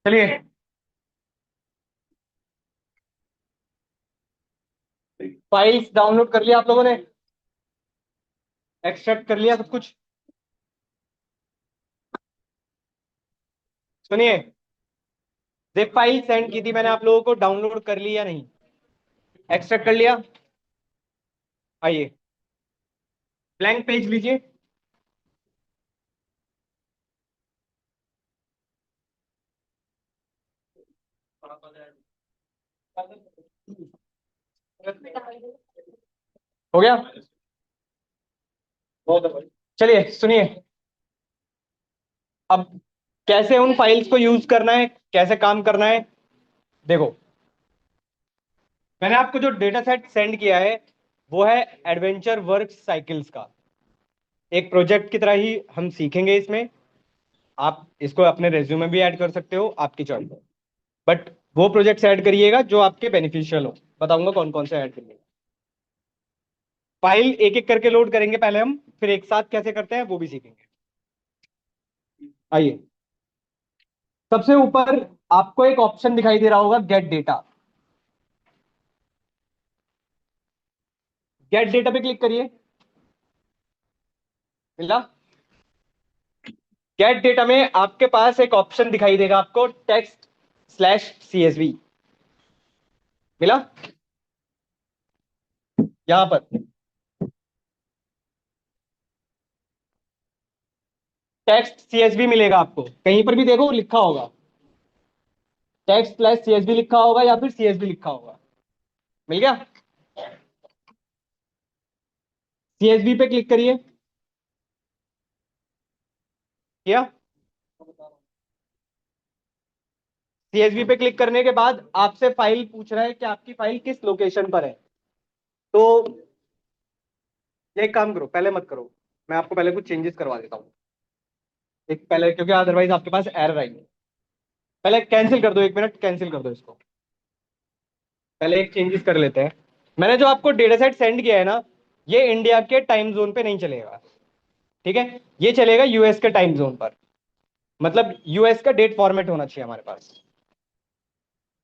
चलिए, files download कर लिया आप लोगों ने? एक्सट्रैक्ट कर लिया सब कुछ? सुनिए, जिप फाइल सेंड की थी मैंने आप लोगों को, डाउनलोड कर ली या नहीं? एक्सट्रैक्ट कर लिया? आइए, ब्लैंक पेज लीजिए। हो गया? चलिए सुनिए, अब कैसे उन फाइल्स को यूज करना है, कैसे काम करना है, देखो। मैंने आपको जो डेटा सेट सेंड किया है वो है एडवेंचर वर्क साइकिल्स का। एक प्रोजेक्ट की तरह ही हम सीखेंगे इसमें। आप इसको अपने रेज्यूमे भी ऐड कर सकते हो, आपकी चॉइस है। बट वो प्रोजेक्ट्स ऐड करिएगा जो आपके बेनिफिशियल हो। बताऊंगा कौन कौन से ऐड करिएगा। फाइल एक एक करके लोड करेंगे पहले हम, फिर एक साथ कैसे करते हैं वो भी सीखेंगे। आइए, सबसे ऊपर आपको एक ऑप्शन दिखाई दे रहा होगा, गेट डेटा। गेट डेटा पे क्लिक करिए। मिला? गेट डेटा में आपके पास एक ऑप्शन दिखाई देगा आपको, टेक्स्ट स्लैश CSV। मिला? यहां पर टेक्स्ट CSV मिलेगा आपको, कहीं पर भी देखो लिखा होगा, टेक्स्ट स्लैश CSV लिखा होगा या फिर CSV लिखा होगा। मिल गया? CSV पे क्लिक करिए। किया? CSV पे क्लिक करने के बाद आपसे फाइल पूछ रहा है कि आपकी फाइल किस लोकेशन पर है। तो एक काम करो, पहले मत करो, मैं आपको पहले कुछ चेंजेस करवा देता हूँ। एक पहले, क्योंकि अदरवाइज आपके पास एरर आएंगे। पहले कैंसिल कर दो, 1 मिनट कैंसिल कर दो इसको। पहले एक चेंजेस कर लेते हैं। मैंने जो आपको डेटा सेट सेंड किया है ना, ये इंडिया के टाइम जोन पे नहीं चलेगा। ठीक है? ये चलेगा यूएस के टाइम जोन पर। मतलब यूएस का डेट फॉर्मेट होना चाहिए हमारे पास।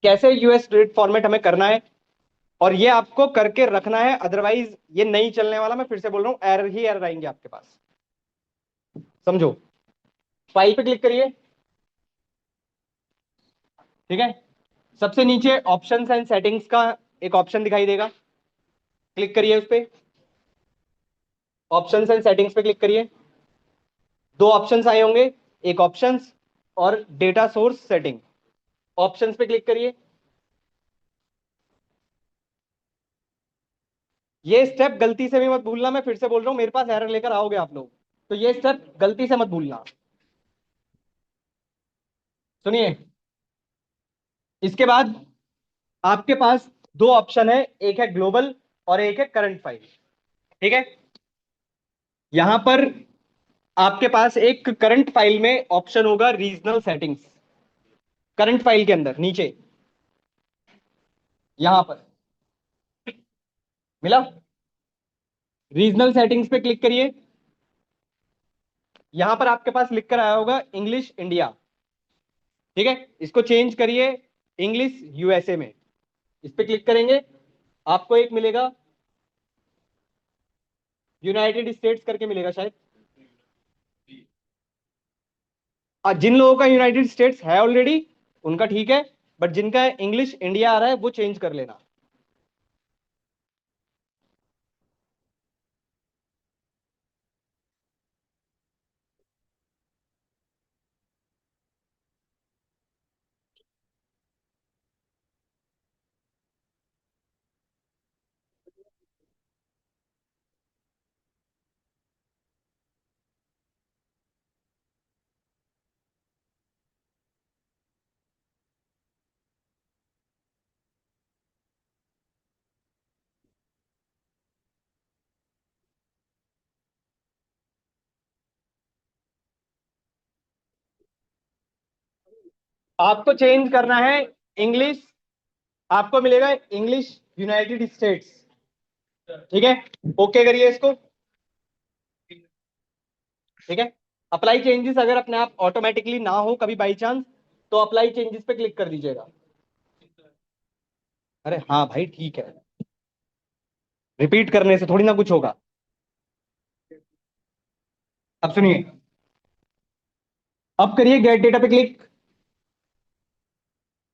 कैसे यूएस डेट फॉर्मेट हमें करना है, और ये आपको करके रखना है, अदरवाइज ये नहीं चलने वाला। मैं फिर से बोल रहा हूं, एरर ही एरर आएंगे आपके पास। समझो। फाइल पे क्लिक करिए। ठीक है? सबसे नीचे ऑप्शंस एंड सेटिंग्स का एक ऑप्शन दिखाई देगा, क्लिक करिए उस पे। ऑप्शंस एंड सेटिंग्स पे क्लिक करिए। दो ऑप्शंस आए होंगे, एक ऑप्शंस और डेटा सोर्स सेटिंग। ऑप्शंस पे क्लिक करिए। ये स्टेप गलती से भी मत भूलना, मैं फिर से बोल रहा हूं, मेरे पास एरर लेकर आओगे आप लोग, तो ये स्टेप गलती से मत भूलना। सुनिए, इसके बाद आपके पास दो ऑप्शन है, एक है ग्लोबल और एक है करंट फाइल। ठीक है? यहां पर आपके पास एक करंट फाइल में ऑप्शन होगा रीजनल सेटिंग्स। करंट फाइल के अंदर नीचे, यहां पर मिला? रीजनल सेटिंग्स पे क्लिक करिए। यहां पर आपके पास लिख कर आया होगा इंग्लिश इंडिया। ठीक है? इसको चेंज करिए इंग्लिश यूएसए में। इस पे क्लिक करेंगे, आपको एक मिलेगा यूनाइटेड स्टेट्स करके मिलेगा शायद। जिन लोगों का यूनाइटेड स्टेट्स है ऑलरेडी उनका ठीक है, बट जिनका इंग्लिश इंडिया आ रहा है वो चेंज कर लेना। आपको चेंज करना है इंग्लिश, आपको मिलेगा इंग्लिश यूनाइटेड स्टेट्स। ठीक है? ओके करिए इसको। ठीक है? अप्लाई चेंजेस अगर अपने आप ऑटोमेटिकली ना हो कभी बाई चांस, तो अप्लाई चेंजेस पे क्लिक कर दीजिएगा। अरे हाँ भाई ठीक है, रिपीट करने से थोड़ी ना कुछ होगा। अब सुनिए, अब करिए गेट डेटा पे क्लिक,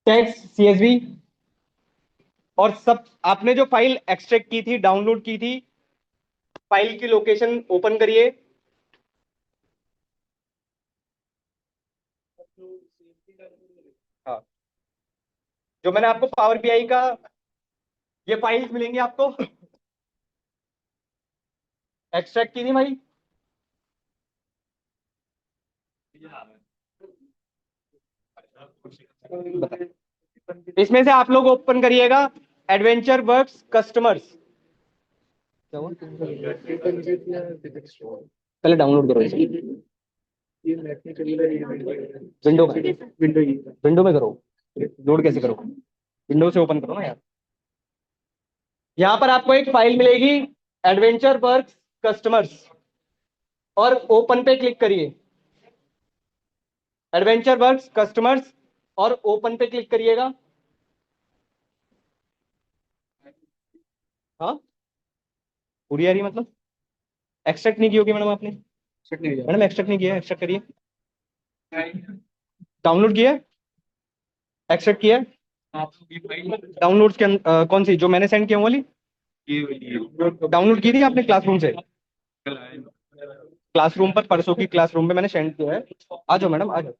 टेक्स्ट सीएसवी, और सब आपने जो फाइल एक्सट्रैक्ट की थी, डाउनलोड की थी, फाइल की लोकेशन ओपन करिए। हाँ, जो मैंने आपको पावर बीआई का, ये फाइल्स मिलेंगी आपको, एक्सट्रैक्ट की थी भाई। बताइए। इसमें से आप लोग ओपन करिएगा एडवेंचर वर्क्स कस्टमर्स। क्या हुआ? पहले डाउनलोड करो इसे, विंडो में, विंडो में करो, लोड कैसे करो, विंडो से ओपन करो ना यार। यहाँ पर आपको एक फाइल मिलेगी, एडवेंचर वर्क्स कस्टमर्स, और ओपन पे क्लिक करिए। एडवेंचर वर्क्स कस्टमर्स और ओपन पे क्लिक करिएगा। हाँ, पूरी आ रही है मतलब? एक्सट्रैक्ट नहीं की होगी मैडम आपने? मैडम एक्सट्रैक्ट नहीं किया, एक्सट्रैक्ट करिए। डाउनलोड किया, एक्सट्रैक्ट किया, डाउनलोड के कौन सी जो मैंने सेंड किया वो वाली डाउनलोड की थी आपने क्लासरूम से? क्लासरूम पर, परसों की क्लासरूम में मैंने सेंड किया है। आ जाओ मैडम, आ जाओ,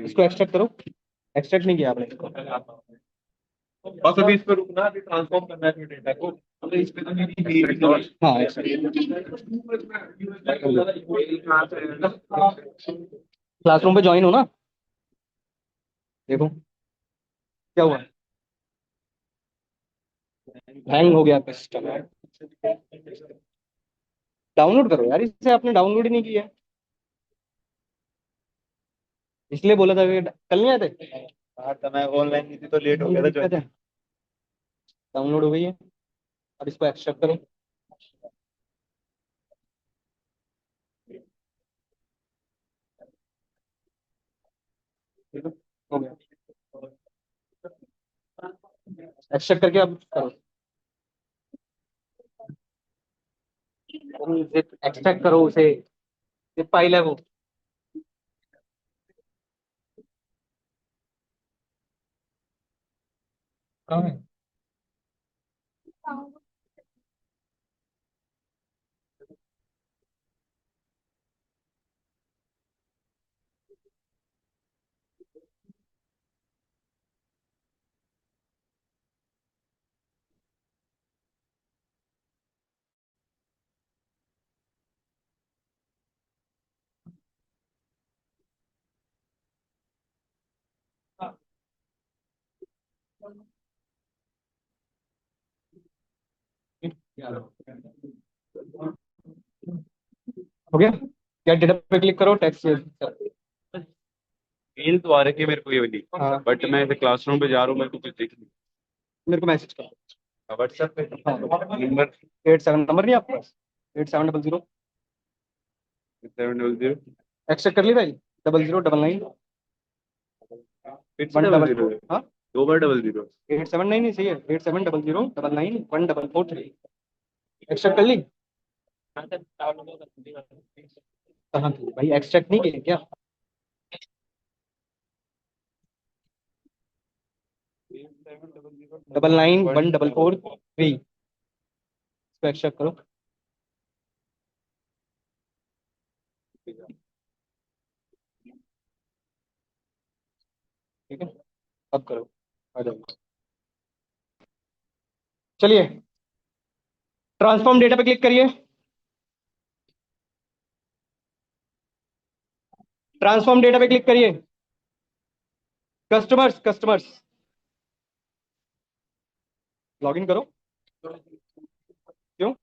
इसको एक्सट्रैक्ट करो। एक्सट्रैक्ट नहीं किया आपने इसको? बस अभी इस पे रुकना, अभी ट्रांसफॉर्म करना है डेटा को, तो इस पे तो नहीं। हाँ क्लासरूम पे ज्वाइन हो ना, देखो क्या हुआ, हैंग हो गया आपका सिस्टम। डाउनलोड करो यार, इसे आपने डाउनलोड ही नहीं किया, इसलिए बोला था कि कल नहीं आए थे। हाँ तो मैं ऑनलाइन नहीं थी तो लेट हो गया था दिक्कत है, डाउनलोड हो गई है, अब इसको एक्सट्रैक्ट करो। ठीक है, हो गया, एक्सट्रैक्ट करके अब करो, एक्सट्रैक्ट करो उसे, ये फाइल है वो। कहाँ है? हो गया, क्या डेटा पे क्लिक करो, टेक्स्ट। मेल तो आ रही है मेरे को ये वाली, हाँ, बट मैं क्लासरूम पे जा रहा हूँ, मेरे को कुछ दिख मेरे को मैसेज करो। नहीं व्हाट्सएप पे। हाँ, नंबर 87 नंबर नहीं आपके पास? 8700, 700, एक्सट्रैक्ट कर ली भाई, 0099 फिर से 144। 00, हाँ, 2 बार 00। 879 नहीं सही है, 870099 144। एक्सट्रैक्ट कर ली? कहाँ थी भाई, एक्सट्रैक्ट नहीं किया क्या? 99 144 3, इसको एक्सट्रैक्ट करो। ठीक है, अब करो, आ जाओ। चलिए, ट्रांसफॉर्म डेटा पे क्लिक करिए, ट्रांसफॉर्म डेटा पे क्लिक करिए, कस्टमर्स कस्टमर्स, लॉगिन करो। क्यों?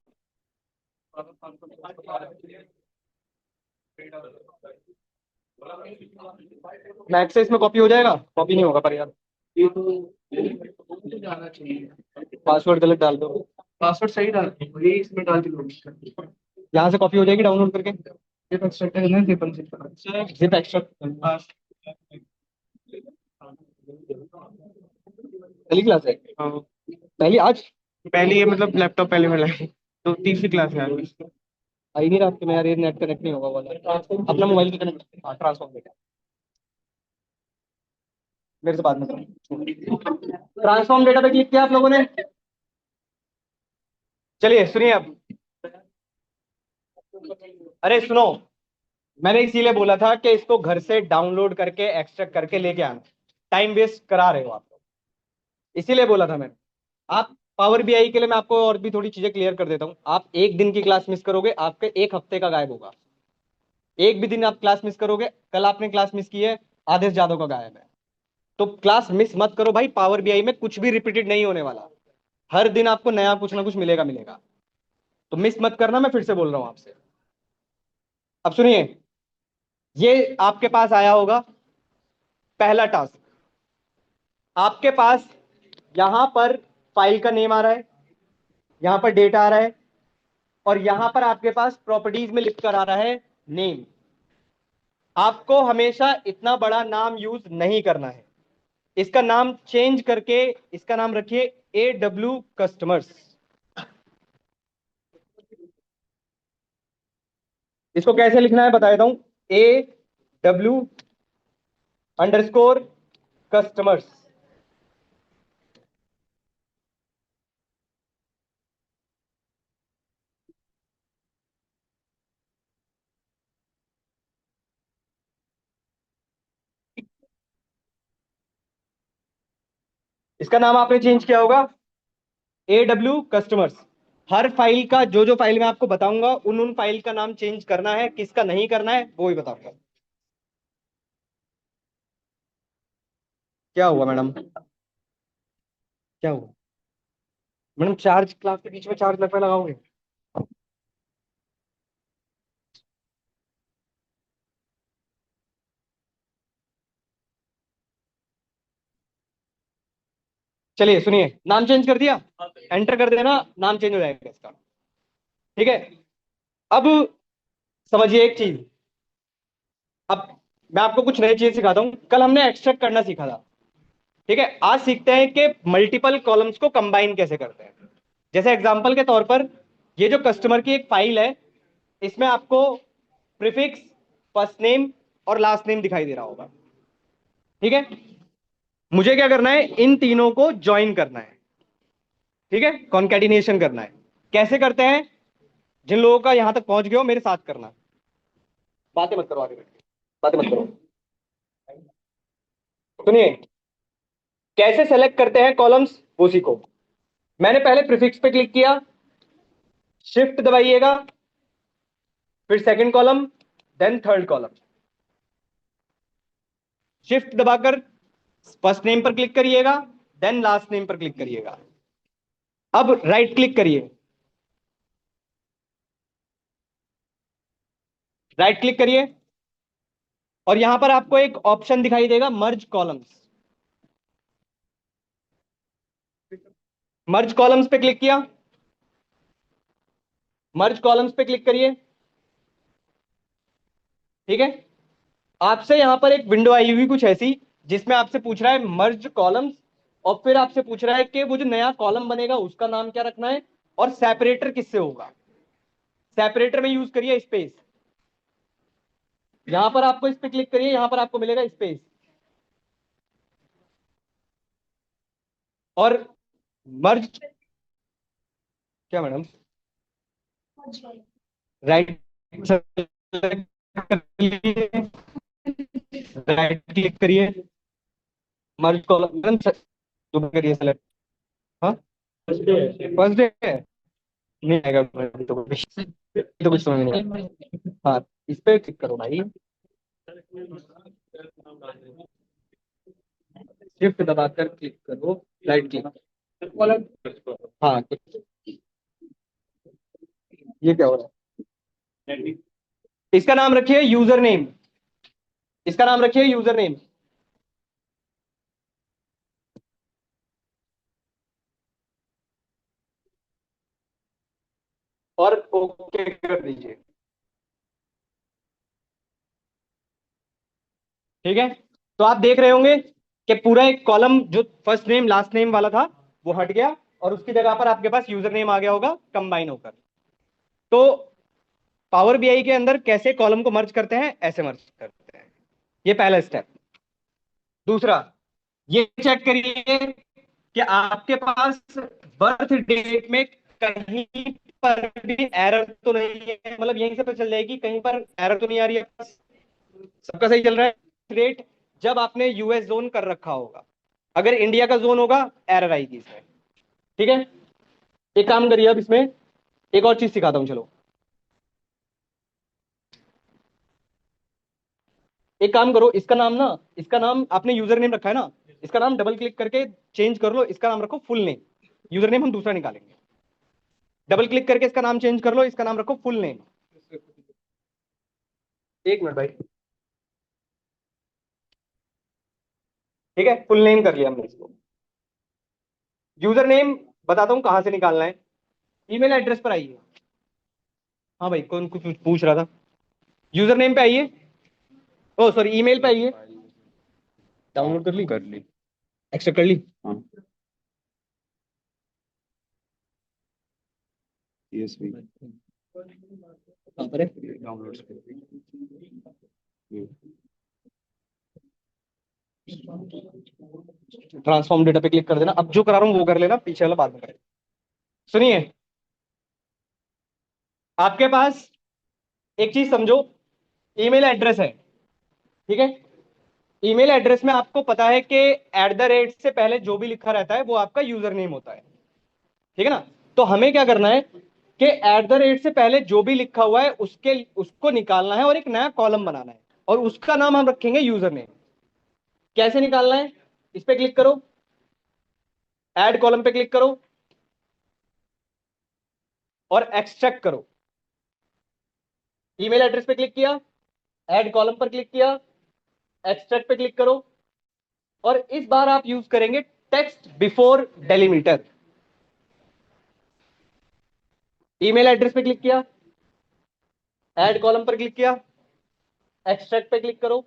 मैक्स से इसमें कॉपी हो जाएगा? कॉपी नहीं होगा पर यार, ये तो जाना चाहिए। पासवर्ड गलत डाल दो, पासवर्ड सही डाल ये इसमें डाल के login कर। यहाँ से कॉपी हो जाएगी डाउनलोड करके। जिप एक्सट्रैक्ट करना है, जिप अनजिप करना है, जिप एक्सट्रैक्ट। पहली क्लास है? हाँ, पहली आज? पहली है मतलब लैपटॉप पहले वाला है, तो तीसरी क्लास है अभी। आई नहीं रात के में यार, ये नेट कनेक्ट नहीं होगा वाला, अपना मोबाइल से कनेक्ट। हाँ ट्रांसफॉर्म बेटा, मेरे से बात मत करो। ट्रांसफॉर्म डेटा पे क्लिक किया आप लोगों ने? चलिए सुनिए अब। अरे सुनो, मैंने इसीलिए बोला था कि इसको घर से डाउनलोड करके एक्सट्रैक्ट करके लेके आना। टाइम वेस्ट करा रहे हो आप लोग, इसीलिए बोला था मैंने। आप पावर बीआई के लिए मैं आपको और भी थोड़ी चीजें क्लियर कर देता हूँ। आप एक दिन की क्लास मिस करोगे, आपके एक हफ्ते का गायब होगा। एक भी दिन आप क्लास मिस करोगे, कल आपने क्लास मिस की है, आधे से ज्यादा का गायब है। तो क्लास मिस मत करो भाई, पावर बीआई में कुछ भी रिपीटेड नहीं होने वाला। हर दिन आपको नया कुछ ना कुछ मिलेगा मिलेगा। तो मिस मत करना, मैं फिर से बोल रहा हूं आपसे। अब सुनिए, ये आपके पास आया होगा पहला टास्क। आपके पास यहां पर फाइल का नेम आ रहा है, यहां पर डेटा आ रहा है, और यहां पर आपके पास प्रॉपर्टीज में लिख कर आ रहा है नेम। आपको हमेशा इतना बड़ा नाम यूज नहीं करना है। इसका नाम चेंज करके इसका नाम रखिए AW कस्टमर्स। इसको कैसे लिखना है बता देता हूं। AW_कस्टमर्स। इसका नाम आपने चेंज किया होगा AW कस्टमर्स। हर फाइल का जो फाइल मैं आपको बताऊंगा उन फाइल का नाम चेंज करना है, किसका नहीं करना है वो ही बताऊंगा। क्या हुआ मैडम? क्या हुआ मैडम? चार्ज क्लास के बीच में चार्ज लगभग लगाओगे? चलिए सुनिए, नाम चेंज कर दिया, एंटर कर देना, नाम चेंज हो जाएगा इसका। ठीक है। अब समझिए एक चीज। अब मैं आपको कुछ नई चीज सिखाता हूं। कल हमने एक्सट्रैक्ट करना सीखा था, ठीक है। आज सीखते हैं कि मल्टीपल कॉलम्स को कंबाइन कैसे करते हैं। जैसे एग्जांपल के तौर पर, ये जो कस्टमर की एक फाइल है, इसमें आपको प्रीफिक्स, फर्स्ट नेम और लास्ट नेम दिखाई दे रहा होगा, ठीक है। मुझे क्या करना है, इन तीनों को ज्वाइन करना है, ठीक है, कॉन्कैटिनेशन करना है। कैसे करते हैं? जिन लोगों का यहां तक पहुंच गए हो मेरे साथ करना। बातें मत करो आगे बैठ के, बातें मत करो। सुनिए, कैसे सेलेक्ट करते हैं कॉलम्स वो सीखो। मैंने पहले प्रीफिक्स पे क्लिक किया, शिफ्ट दबाइएगा, फिर second column, then third column. Shift दबाकर फर्स्ट नेम पर क्लिक करिएगा, देन लास्ट नेम पर क्लिक करिएगा। अब राइट क्लिक करिए, राइट क्लिक करिए, और यहां पर आपको एक ऑप्शन दिखाई देगा मर्ज कॉलम्स। मर्ज कॉलम्स पे क्लिक किया, मर्ज कॉलम्स पे क्लिक करिए, ठीक है। आपसे यहां पर एक विंडो आई हुई कुछ ऐसी, जिसमें आपसे पूछ रहा है मर्ज कॉलम्स, और फिर आपसे पूछ रहा है कि वो जो नया कॉलम बनेगा उसका नाम क्या रखना है, और सेपरेटर किससे होगा। सेपरेटर में यूज करिए स्पेस। यहां पर आपको इस पे क्लिक करिए, यहां पर आपको मिलेगा स्पेस, और मर्ज। क्या मैडम? राइट, राइट क्लिक करिए, मर्ज कॉलम मैडम, दोबारा करिए सेलेक्ट। हाँ, फर्स्ट डे है, नहीं आएगा मैडम, तो कुछ समझ नहीं आया। हाँ, इस पे क्लिक करो भाई, शिफ्ट दबाकर क्लिक करो, राइट क्लिक। हाँ, ये क्या हो रहा है? इसका नाम रखिए यूजर नेम, इसका नाम रखिए यूजर नेम, और ओके कर दीजिए। ठीक है, तो आप देख रहे होंगे कि पूरा एक कॉलम जो फर्स्ट नेम लास्ट नेम वाला था वो हट गया, और उसकी जगह पर आपके पास यूजर नेम आ गया होगा कंबाइन होकर। तो पावर बीआई के अंदर कैसे कॉलम को मर्ज करते हैं, ऐसे मर्ज करते हैं। ये पहला स्टेप। दूसरा, ये चेक करिए कि आपके पास बर्थ डेट में कहीं पर भी एरर तो नहीं है, मतलब यहीं से पता चल जाएगी कहीं पर एरर तो नहीं आ रही है, सबका सही चल रहा है। डेट जब आपने यूएस जोन कर रखा होगा, अगर इंडिया का जोन होगा एरर आएगी इसमें। ठीक है, एक काम करिए, अब इसमें एक और चीज सिखाता हूं, चलो। एक काम करो, इसका नाम ना, इसका नाम आपने यूजर नेम रखा है ना, इसका नाम डबल क्लिक करके चेंज कर लो, इसका नाम रखो फुल नेम। यूजर नेम हम दूसरा निकालेंगे। डबल क्लिक करके इसका नाम चेंज कर लो, इसका नाम रखो फुल नेम। एक मिनट भाई। ठीक है, फुल नेम कर लिया हमने इसको। यूजर नेम बताता हूं कहां से निकालना है। ईमेल एड्रेस पर आइए। हाँ भाई, कौन कुछ पूछ रहा था। यूजर नेम पे आइए, ओ सॉरी ईमेल पे आइए। डाउनलोड कर ली, एक्सेप्ट कर ली। हाँ, CSV कहाँ पर है। डाउनलोड्स पे। ट्रांसफॉर्म डेटा पे क्लिक कर देना, अब जो करा रहा हूँ वो कर लेना, पीछे वाला बाद में करें। सुनिए, आपके पास एक चीज समझो, ईमेल एड्रेस है। ठीक है, ईमेल एड्रेस में आपको पता है कि एट द रेट से पहले जो भी लिखा रहता है वो आपका यूजर नेम होता है। ठीक है ना, तो हमें क्या करना है कि एट द रेट से पहले जो भी लिखा हुआ है उसके उसको निकालना है और एक नया कॉलम बनाना है, और उसका नाम हम रखेंगे यूजर नेम। कैसे निकालना है, इस पे क्लिक करो, ऐड कॉलम पे क्लिक करो और एक्सट्रैक्ट करो। ईमेल एड्रेस पे क्लिक किया, ऐड कॉलम पर क्लिक किया, एक्सट्रैक्ट पे क्लिक करो, और इस बार आप यूज करेंगे text before delimiter. Email address पे क्लिक किया, ऐड कॉलम पर क्लिक किया, एक्सट्रैक्ट पे क्लिक करो।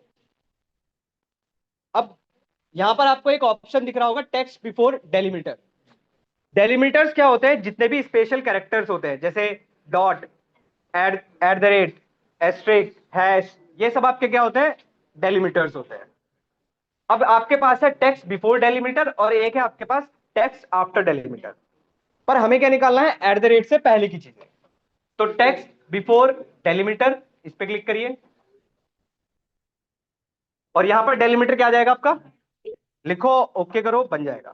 अब यहां पर आपको एक ऑप्शन दिख रहा होगा, टेक्स्ट बिफोर डेलीमीटर। डेलीमीटर्स क्या होते हैं, जितने भी स्पेशल कैरेक्टर्स होते हैं, जैसे डॉट, एड, at the rate, asterisk, hash, ये सब आपके क्या होते हैं, डेलीमीटर्स होते हैं। अब आपके पास है टेक्स्ट बिफोर डेलीमीटर और एक है आपके पास टेक्स्ट आफ्टर डेलीमीटर। पर हमें क्या निकालना है, एट द रेट से पहले की चीजें। तो टेक्स्ट बिफोर डेलीमीटर, इस पे क्लिक करिए, और यहां पर डेलीमीटर क्या आ जाएगा आपका, लिखो, ओके करो, बन जाएगा।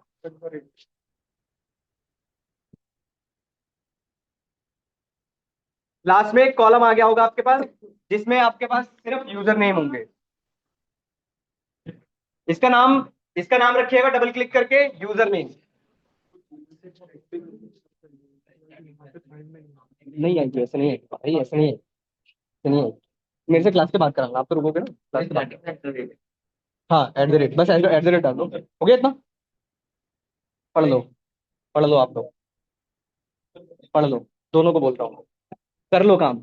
लास्ट में एक कॉलम आ गया होगा आपके पास, जिसमें आपके पास सिर्फ यूजर नेम होंगे। इसका नाम, इसका नाम रखिएगा डबल क्लिक करके यूजर नेम। नहीं आएगी, ऐसे नहीं आएगी भाई, ऐसे नहीं आएगी, ऐसे नहीं आएगी। मेरे से क्लास के बात कराना, आप तो रुकोगे ना क्लास के बाद। हाँ, एट द रेट, बस एट द रेट डाल दो, हो गया इतना। पढ़ लो, पढ़ लो आप लोग, पढ़ लो, दोनों को बोल रहा हूँ, कर लो काम।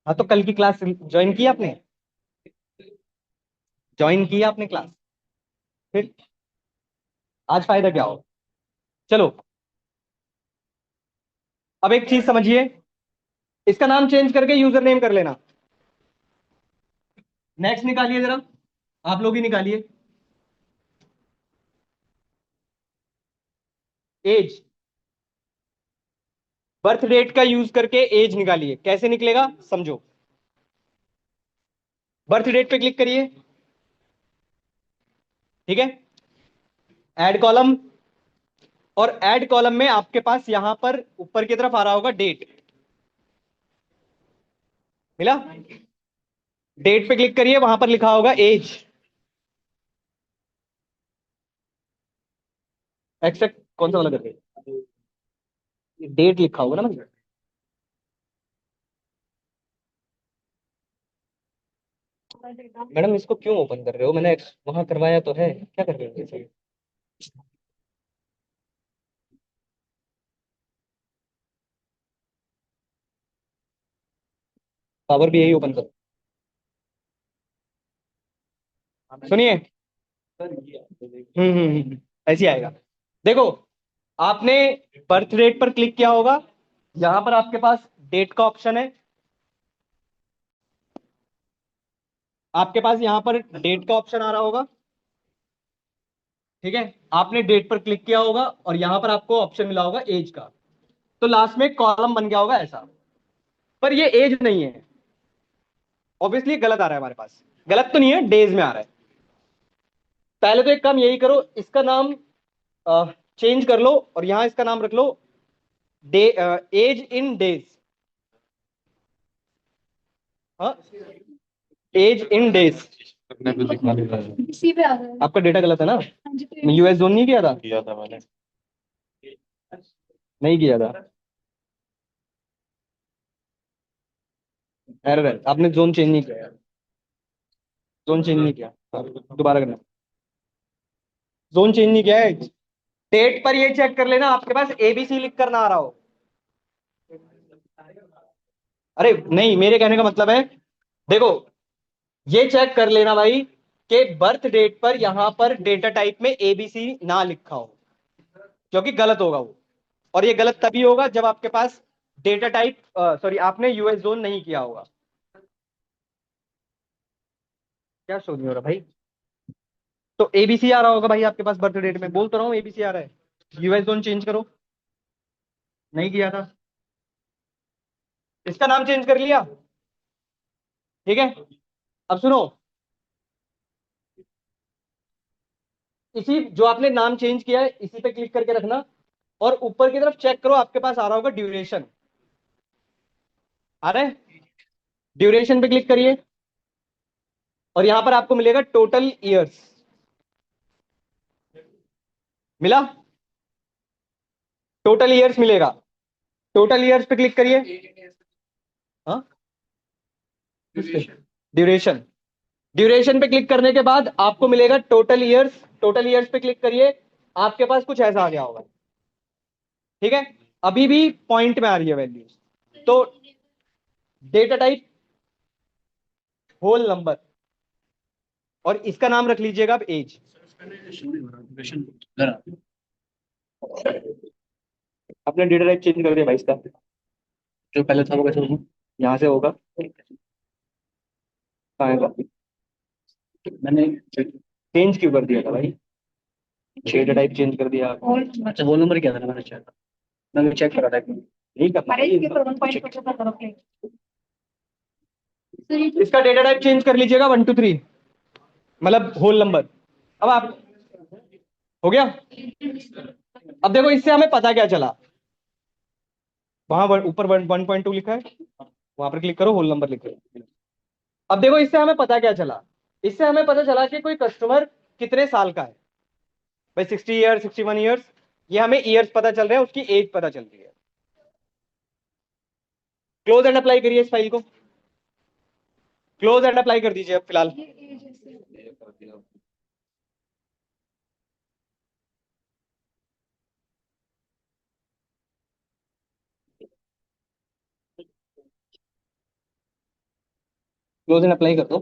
हाँ, तो कल की क्लास ज्वाइन की आपने, ज्वाइन की आपने क्लास, फिर आज फायदा क्या हो। चलो, अब एक चीज समझिए, इसका नाम चेंज करके यूजर नेम कर लेना। नेक्स्ट निकालिए जरा, आप लोग ही निकालिए। एज, बर्थ डेट का यूज करके एज निकालिए, कैसे निकलेगा समझो। बर्थ डेट पे क्लिक करिए, ठीक है, ऐड कॉलम, और ऐड कॉलम में आपके पास यहां पर ऊपर की तरफ आ रहा होगा डेट, मिला। डेट पे क्लिक करिए, वहां पर लिखा होगा एज, एक्सेप्ट कौन सा वाला करके, डेट लिखा होगा ना। मैडम इसको क्यों ओपन कर रहे हो, मैंने वहां करवाया तो है, क्या कर रहे हो। पावर भी यही ओपन करो। सुनिए। सर ये आपको देखिए। ऐसे ही आएगा। देखो, आपने बर्थ डेट पर क्लिक किया होगा, यहां पर आपके पास डेट का ऑप्शन है, आपके पास यहां पर डेट का ऑप्शन आ रहा होगा। ठीक है, आपने डेट पर क्लिक किया होगा और यहां पर आपको ऑप्शन मिला होगा एज का, तो लास्ट में कॉलम बन गया होगा ऐसा, पर ये एज नहीं है। ऑब्वियसली गलत आ रहा है हमारे पास, गलत तो नहीं है, डेज में आ रहा है। पहले तो एक काम यही करो, इसका नाम चेंज कर लो और यहां इसका नाम रख लो डे, एज इन डेज। हाँ, एज इन डेज। अपने को दिखा नहीं रहा है। इसी पे आ रहा है। आपका डेटा गलत है ना? हाँ जी, तो यूएस जोन नहीं किया था? किया था मैंने। नहीं किया था, एरर है, आपने जोन चेंज नहीं किया, जोन चेंज नहीं किया। हाँ, दोबारा करना। जोन चेंज नहीं किया है। डेट पर ये चेक कर लेना आपके पास एबीसी लिख कर ना आ रहा हो। अरे नहीं, मेरे कहने का मतलब है, देखो, ये चेक कर लेना भाई कि बर्थ डेट पर यहां पर डेटा टाइप में एबीसी ना लिखा हो, क्योंकि गलत होगा वो। और ये गलत तभी होगा जब आपके पास डेटा टाइप, सॉरी, आपने यूएस जोन नहीं किया होगा। क्या शो नहीं हो रहा भाई? तो एबीसी आ रहा होगा भाई आपके पास बर्थ डेट में, बोल तो रहा हूँ एबीसी आ रहा है। यूएस जोन चेंज करो, नहीं किया था, इसका नाम चेंज कर लिया। ठीक है, अब सुनो, इसी जो आपने नाम चेंज किया है इसी पे क्लिक करके रखना, और ऊपर की तरफ चेक करो, आपके पास आ रहा होगा ड्यूरेशन, आ रहा है? ड्यूरेशन पे क्लिक करिए और यहां पर आपको मिलेगा टोटल ईयर्स। मिला? टोटल ईयर्स मिलेगा, टोटल ईयर्स पे क्लिक करिए। हाँ, ड्यूरेशन, ड्यूरेशन पे क्लिक करने के बाद आपको मिलेगा टोटल ईयर्स, टोटल ईयर्स पे क्लिक करिए, आपके पास कुछ ऐसा आ गया होगा। ठीक है, अभी भी पॉइंट में आ रही है वैल्यू, तो डेटा टाइप होल नंबर, और इसका नाम रख लीजिएगा अब एज। अपने डेटा टाइप चेंज कर दिया भाई इसका, जो पहले था वो कैसे होगा? यहाँ से होगा, कहाँ है? मैंने चेंज क्यों कर दिया था भाई? डेटा टाइप चेंज कर दिया। अच्छा, होल नंबर क्या था? मैंने चेक करा था, नहीं करना अरे भाई इसके इसका। पर 1.5 का करो प्लीज। सर ये इसका डेटा टाइप चेंज कर लीजिएगा 1 2 3, मतलब होल नंबर। अब आप, हो गया? अब देखो, इससे हमें पता क्या चला, वहां ऊपर 1.2 लिखा है, वहां पर क्लिक करो, होल नंबर लिखो। अब देखो, इससे हमें पता क्या चला, इससे हमें पता चला कि कोई कस्टमर कितने साल का है। भाई 60 ईयर्स, 61 ईयर्स, ये हमें ईयर्स पता चल रहे हैं, उसकी एज पता चल रही है। क्लोज एंड अप्लाई करिए इस फाइल को, क्लोज एंड अप्लाई कर दीजिए अब फिलहाल। ये एज ऐसे। ये कर दिया। क्लोज एंड अप्लाई कर दो।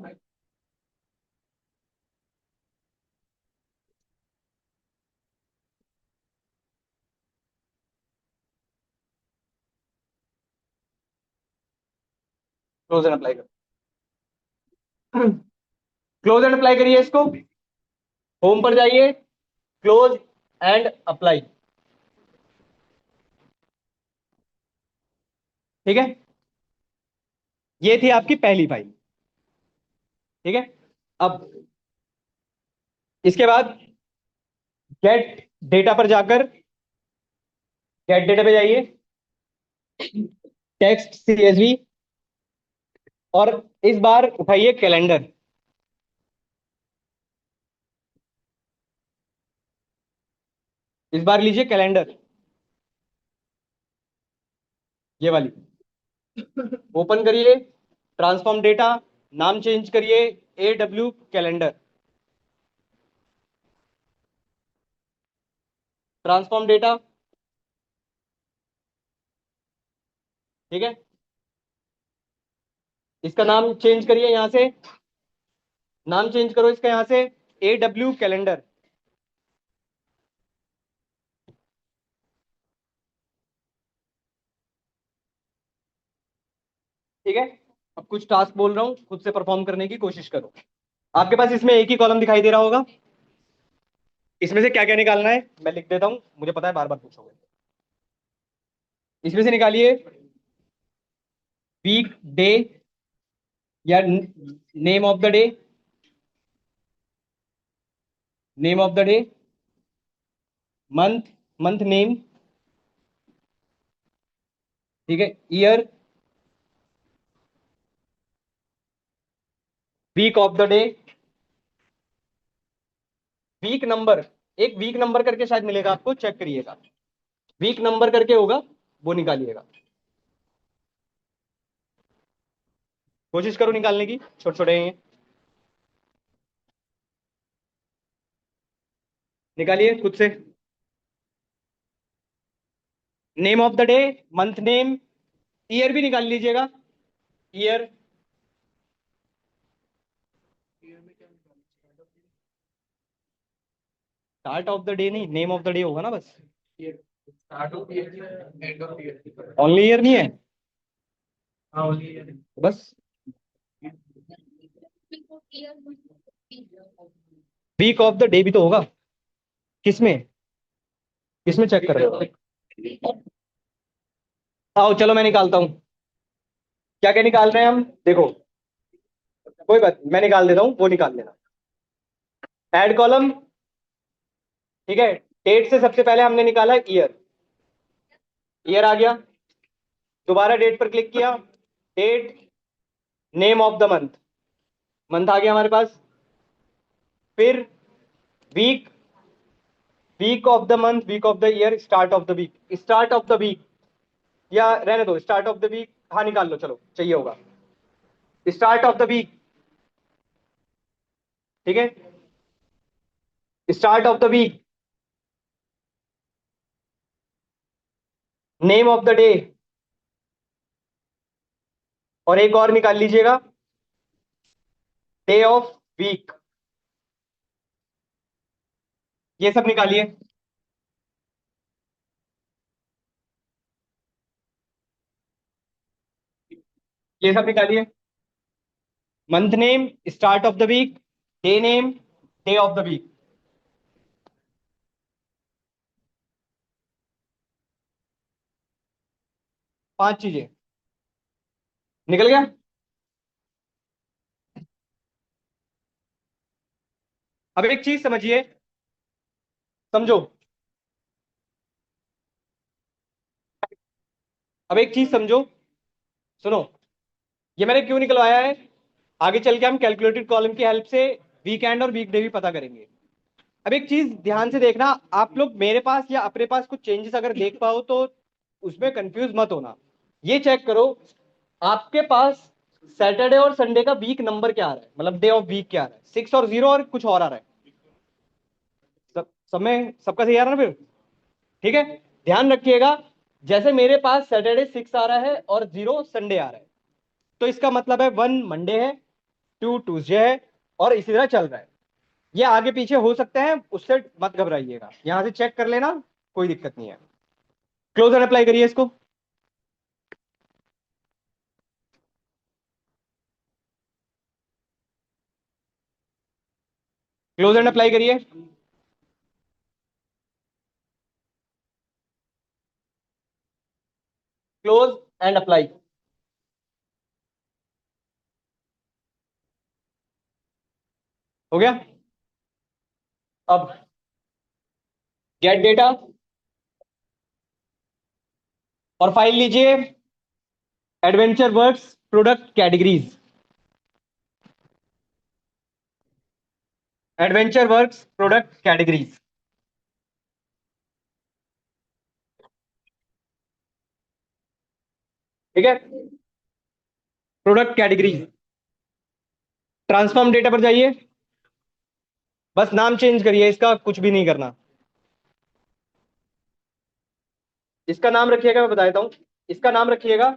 क्लोज एंड अप्लाई कर, क्लोज एंड अप्लाई करिए इसको, होम पर जाइए, क्लोज एंड अप्लाई। ठीक है, ये थी आपकी पहली फाइल। ठीक है, अब इसके बाद गेट डेटा पर जाकर गेट डेटा पे जाइए, टेक्स्ट सीएसवी, और इस बार उठाइए कैलेंडर। इस बार लीजिए कैलेंडर, ये वाली, ओपन करिए, ट्रांसफॉर्म डेटा, नाम चेंज करिए, AW कैलेंडर, ट्रांसफॉर्म डेटा। ठीक है, इसका नाम चेंज करिए यहां से नाम चेंज करो इसका यहां से AW कैलेंडर। ठीक है, अब कुछ टास्क बोल रहा हूं, खुद से परफॉर्म करने की कोशिश करो। आपके पास इसमें एक ही कॉलम दिखाई दे रहा होगा। इसमें से क्या क्या निकालना है मैं लिख देता हूं, मुझे पता है बार बार पूछोगे। इसमें से निकालिए वीक डे या name of the day, name of the day, month, month name, ठीक है, year, week of the day, week number. एक वीक नंबर करके शायद मिलेगा आपको, चेक करिएगा, वीक नंबर करके होगा, वो निकालिएगा। कोशिश करो निकालने की, छोटे छोटे हैं ये। निकालिए खुद से। Name of the day, month name, year भी निकाल लीजिएगा, year. Start of the day नहीं, नेम ऑफ द डे होगा ना बस। Start of year, end of year. Only year नहीं है हाँ ओनली ईयर। बस। वीक ऑफ द डे भी तो होगा, किसमें, किसमें चेक कर रहे हो। आओ चलो मैं निकालता हूं, क्या क्या निकाल रहे हैं हम देखो। कोई बात नहीं, मैं निकाल देता हूं, वो निकाल लेना। ऐड कॉलम, ठीक है। डेट से सबसे पहले हमने निकाला ईयर, ईयर आ गया। दोबारा डेट पर क्लिक किया, date, name of the month, month आ गया हमारे पास। फिर week, week of the month, week of the year, start of the week, start of the week, या रहने दो, स्टार्ट ऑफ द वीक, हाँ निकाल लो, चलो चाहिए होगा, स्टार्ट ऑफ द वीक, ठीक है, start of the week, name of the day, और एक और निकाल लीजिएगा, डे ऑफ वीक। ये सब निकालिए, ये सब निकालिए। Month name, start of the week, day name, day of the week. पांच चीजें निकल गया। अब एक चीज समझिए, समझो, अब एक चीज समझो, सुनो। ये मैंने क्यों निकलवाया है, आगे चल के हम कैलकुलेटेड कॉलम की हेल्प से वीकेंड और वीकडे भी पता करेंगे। अब एक चीज ध्यान से देखना, आप लोग मेरे पास या अपने पास कुछ चेंजेस अगर देख पाओ तो उसमें कंफ्यूज मत होना। ये चेक करो, आपके पास सैटरडे और संडे का वीक नंबर क्या आ रहा है, मतलब डे ऑफ वीक क्या आ रहा है, 6 और 0 और कुछ और आ रहा है। सब में सबका सही आ रहा है ना फिर, ठीक है। ध्यान रखिएगा, जैसे मेरे पास सैटरडे 6 आ रहा है और 0 संडे आ रहा है, तो इसका मतलब है 1 मंडे है, 2 ट्यूसडे है, और इसी तरह चल रहा है। ये आगे पीछे हो सकते हैं, उससे मत घबराइएगा, यहां से चेक कर लेना, कोई दिक्कत नहीं है। क्लोज एंड अप्लाई करिए इसको, क्लोज एंड अप्लाई करिए। क्लोज एंड अप्लाई, हो गया। अब गेट डेटा, और फाइल लीजिए adventure works product categories, adventure works product categories, ठीक है, प्रोडक्ट कैटेगरीज। ट्रांसफॉर्म डेटा पर जाइए, बस नाम चेंज करिए, इसका कुछ भी नहीं करना। इसका नाम रखिएगा, मैं बता देता हूं, इसका नाम रखिएगा,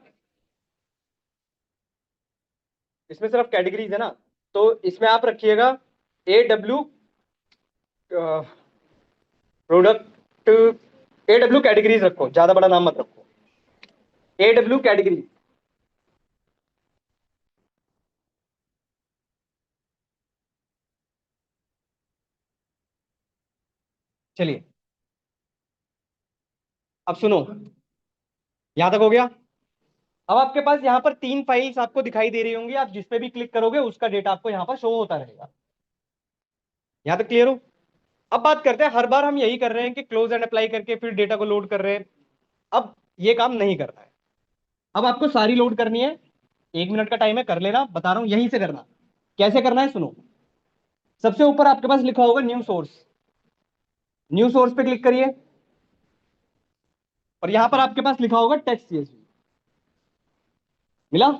इसमें सिर्फ कैटेगरीज है ना, तो इसमें आप रखिएगा AW प्रोडक्ट, AW कैटेगरीज रखो, ज्यादा बड़ा नाम मत रखो, AW कैटेगरी। चलिए अब सुनो, यहां तक हो गया। अब आपके पास यहाँ पर 3 फाइल्स आपको दिखाई दे रही होंगी, आप जिस पे भी क्लिक करोगे उसका डेटा आपको यहाँ पर शो होता रहेगा। यहां तक क्लियर हो? अब बात करते हैं, हर बार हम यही कर रहे हैं कि क्लोज एंड अप्लाई करके फिर डेटा को लोड कर रहे हैं। अब ये काम नहीं करना है, अब आपको सारी लोड करनी है। 1 मिनट का टाइम है, कर लेना, बता रहा हूं यहीं से करना। कैसे करना है सुनो, सबसे ऊपर आपके पास लिखा होगा न्यू सोर्स, न्यू सोर्स पे क्लिक करिए, और यहां पर आपके पास लिखा होगा टेक्स्ट सीएसवी, मिला?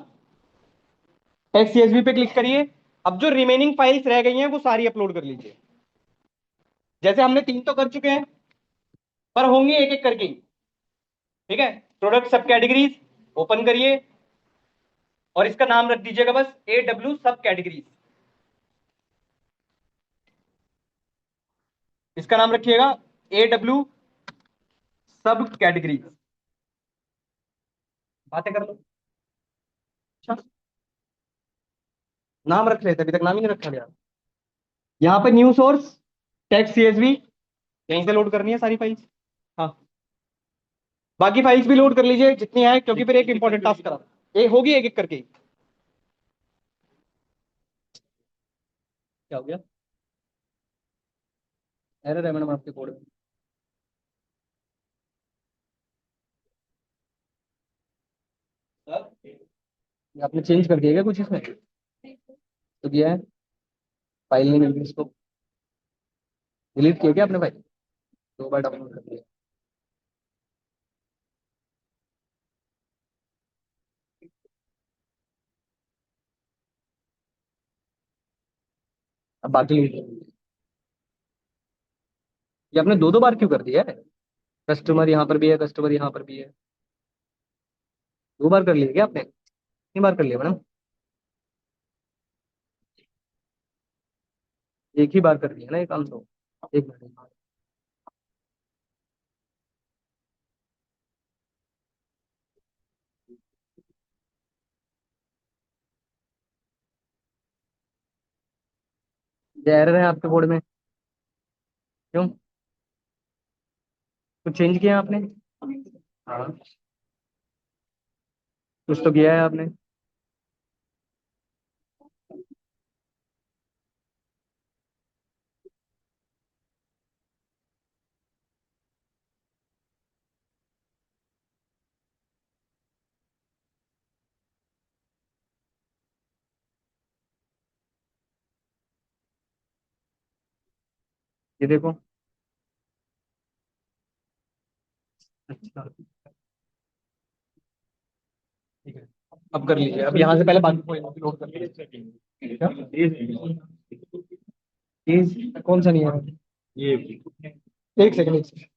टेक्स्ट सीएसवी पे क्लिक करिए। अब जो रिमेनिंग फाइल्स रह गई हैं वो सारी अपलोड कर लीजिए। जैसे हमने 3 तो कर चुके हैं, पर होंगी एक एक करके ही, ठीक है? प्रोडक्ट सब कैटेगरीज ओपन करिए, और इसका नाम रख दीजिएगा बस AW सब कैटेगरीज। इसका नाम रखिएगा AW सब कैटेगरीज। बातें कर लो। अच्छा, नाम रख लेते, अभी तक नाम ही नहीं रखा गया। यहाँ पे न्यू सोर्स टेक्स्ट सीएसवी, यहीं से लोड करनी है सारी फाइल्स। हाँ, बाकी फाइल्स भी लोड कर लीजिए जितनी है, क्योंकि फिर एक इंपॉर्टेंट टास्क करा, ये होगी एक एक करके। क्या हो गया? एरर है मैडम आपके कोड में। ये आपने चेंज कर दिया क्या कुछ इसमें? तो किया है, फाइल नहीं मिल रही इसको, डिलीट किया क्या आपने फाइल? 2 बार डाउनलोड कर दिया। अब बाकी ये आपने 2 2 बार क्यों कर दिया है? कस्टमर यहाँ पर भी है, कस्टमर यहाँ पर भी है, 2 बार कर लिया क्या आपने? 3 बार कर लिया मैडम? एक ही बार कर दिया ना ये काम तो। एक मिनट, ये एरर है आपके कोड में, क्यों? कुछ चेंज किया है आपने? हाँ, कुछ तो किया है आपने। ये देखो। अच्छा, ठीक है, अब कर लीजिए, अब यहाँ से पहले बाकी कोई लोड कर लीजिए। क्या? Keys कौन सा नहीं है? ये एक सेकंड, एक सेकंड,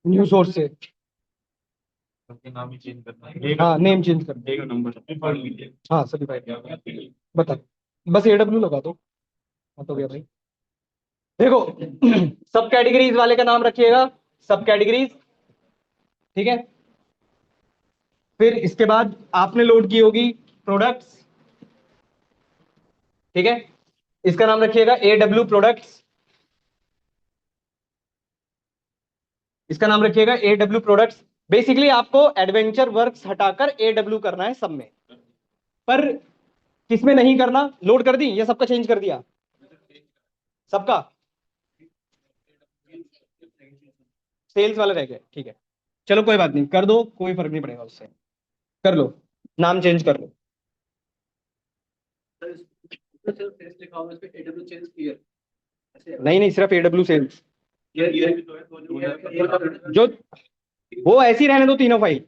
न्यू सोर्स से। सबके नाम ही चेंज करना है। हाँ, नेम चेंज कर दो। एक नंबर फाइल लीजिए। हाँ सभी फाइल बता, बस AW लगा दो। हाँ तो गया भाई, देखो सब कैटेगरीज वाले का नाम रखिएगा, सब कैटेगरीज, ठीक है? फिर इसके बाद आपने लोड की होगी प्रोडक्ट्स, ठीक है? इसका नाम रखिएगा AW प्रोडक्ट्स, इसका नाम रखिएगा AW प्रोडक्ट्स। बेसिकली आपको एडवेंचर वर्क्स हटाकर AW करना है सब में, पर किसमें नहीं करना? लोड कर दी या सबका चेंज कर दिया? सबका, सेल्स वाला रह गया, ठीक है। चलो कोई बात नहीं, कर दो, कोई फर्क नहीं पड़ेगा उससे, कर लो, नाम चेंज कर लो। नहीं नहीं, सिर्फ AW सेल्स, जो वो ऐसी रहने दो तीनों फाइल,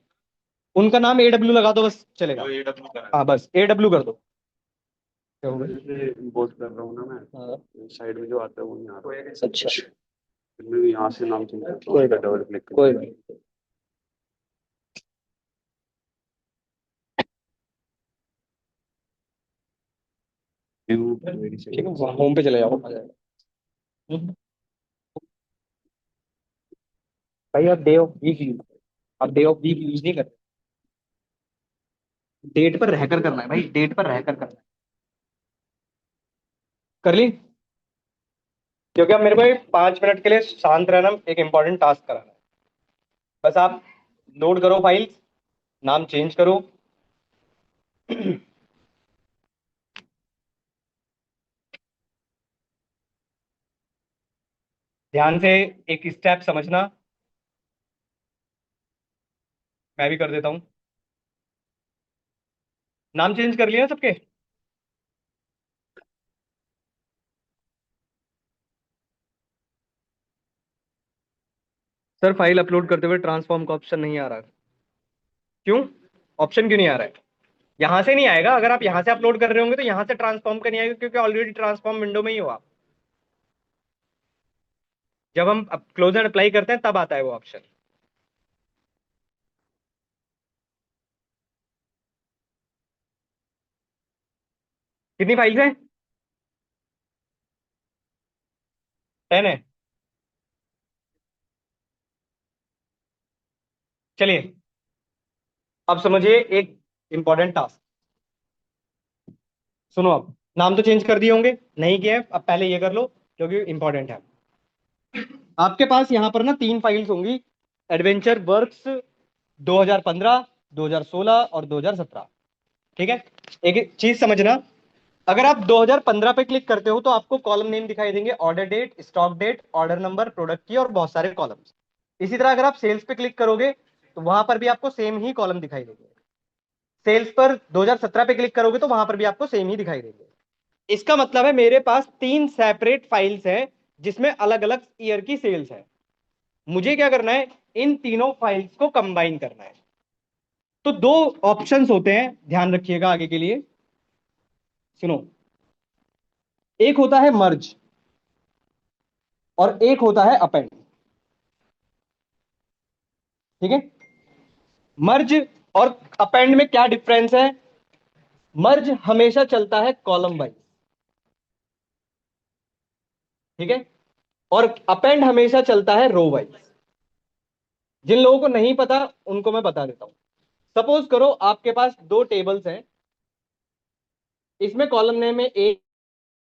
उनका नाम AW लगा दो बस चलेगा। हाँ बस AW कर दो। क्या होगा? इम्पोर्ट कर रहा हूँ ना मैं, हाँ, साइड में जो आता है वो नहीं आ रहा। अच्छा, फिर मैं यहाँ से नाम चेंज करता कोई हूँ, बात डबल क्लिक कोई करके। बात। ठीक है, होम पे चले जाओ, आ जाएगा। हम्म। भाई आप डे ऑफ वीक यूज, आप डे ऑफ वीक यूज नहीं करते, डेट पर रहकर करना है भाई, डेट पर रहकर करना है। कर ली? क्योंकि अब मेरे को 5 मिनट के लिए शांत रहना, एक इंपॉर्टेंट टास्क कराना है। बस आप लोड करो फाइल्स, नाम चेंज करो। ध्यान से एक स्टेप समझना, मैं भी कर देता हूं। नाम चेंज कर लिया सबके? सर फाइल अपलोड करते हुए ट्रांसफॉर्म का ऑप्शन नहीं आ रहा। क्यों? ऑप्शन क्यों नहीं आ रहा है? यहां से नहीं आएगा, अगर आप यहां से अपलोड कर रहे होंगे तो यहां से ट्रांसफॉर्म का नहीं आएगा, क्योंकि ऑलरेडी ट्रांसफॉर्म विंडो में ही हो आप। जब हम क्लोज एंड अप्लाई करते हैं तब आता है वो ऑप्शन। कितनी फाइल्स हैं? 10 है। चलिए, अब समझिए एक इंपॉर्टेंट टास्क। सुनो, अब नाम तो चेंज कर दिए होंगे, नहीं किए हैं, अब पहले ये कर लो क्योंकि इंपॉर्टेंट है। आपके पास यहां पर ना 3 फाइल्स होंगी, एडवेंचर वर्क्स 2015, 2016 और 2017। ठीक है, एक चीज समझना, अगर आप 2015 पे क्लिक करते हो तो आपको कॉलम नेम दिखाई देंगे, order date, stock date, order number, product की, और बहुत सारे कॉलम्स। इसी तरह अगर आप सेल्स पे क्लिक करोगे तो वहां पर भी आपको सेम ही कॉलम दिखाई देंगे। सेल्स पर 2017 पे क्लिक करोगे तो वहां पर भी आपको सेम ही दिखाई देंगे। इसका मतलब है मेरे पास 3 सेपरेट फाइल्स हैं जिसमें अलग अलग ईयर की सेल्स है। मुझे क्या करना है, इन तीनों फाइल्स को कंबाइन करना है। तो 2 ऑप्शंस होते हैं, ध्यान रखिएगा आगे के लिए। सुनो, एक होता है मर्ज और एक होता है अपेंड। ठीक है, मर्ज और अपेंड में क्या डिफरेंस है? मर्ज हमेशा चलता है कॉलम वाइज, ठीक है, और अपेंड हमेशा चलता है रो वाइज। जिन लोगों को नहीं पता उनको मैं बता देता हूं। सपोज करो आपके पास 2 टेबल्स हैं, इसमें कॉलम नेम में एक